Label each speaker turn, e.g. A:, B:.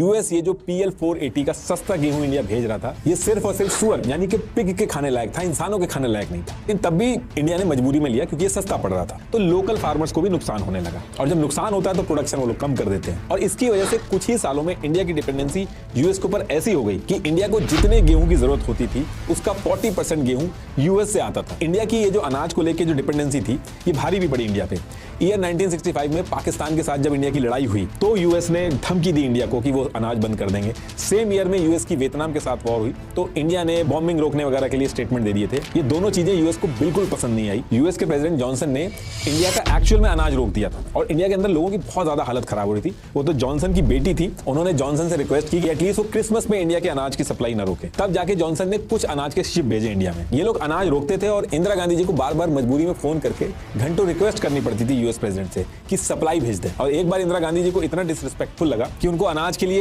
A: US ये जो PL480 का सस्ता गेहूं इंडिया भेज रहा था, ये सिर्फ और सिर्फ सुअर यानी कि पिग के खाने लायक था, इंसानों के खाने लायक नहीं था। लेकिन तब भी इंडिया ने मजबूरी में लिया क्योंकि ये सस्ता पड़ रहा था। तो लोकल फार्मर्स को भी नुकसान होने लगा, और जब नुकसान होता है तो प्रोडक्शन वो लोग कम कर देते हैं। और इसकी वजह से कुछ ही सालों में इंडिया की डिपेंडेंसी यूएस के ऊपर ऐसी हो गई कि इंडिया को जितने गेहूं की जरूरत होती थी उसका 40% गेहूं यूएस से आता था। इंडिया की ये जो अनाज को लेकर जो डिपेंडेंसी थी, ये भारी भी पड़ी इंडिया पे। ईयर 1965 में पाकिस्तान के साथ जब इंडिया की लड़ाई हुई तो यूएस ने धमकी दी इंडिया को कि वो अनाज बंद कर देंगे। सेम ईयर में यूएस की वियतनाम के साथ वॉर हुई तो इंडिया ने बॉम्बिंग रोकने वगैरह के लिए स्टेटमेंट दे दिए थे। ये दोनों चीजें यूएस को बिल्कुल पसंद नहीं आई। यूएस के प्रेसिडेंट जॉनसन ने इंडिया का एक्चुअल में अनाज रोक दिया था और इंडिया के अंदर लोगों की बहुत ज्यादा हालत खराब हो रही थी। वो तो जॉनसन की बेटी थी, उन्होंने जॉनसन से रिक्वेस्ट की कि एटलीस्ट वो क्रिसमस में इंडिया के अनाज की सप्लाई न रोके। तब जाके जॉनसन ने कुछ अनाज के शिप भेजे इंडिया में। ये लोग अनाज रोकते थे और इंदिरा गांधी जी को बार बार मजबूरी में फोन करके घंटों रिक्वेस्ट करनी पड़ती थी यूएस प्रेसिडेंट से कि सप्लाई भेज दे। और एक बार इंदिरा गांधी जी को इतना डिसरिस्पेक्टफुल लगा कि उनको अनाज के लिए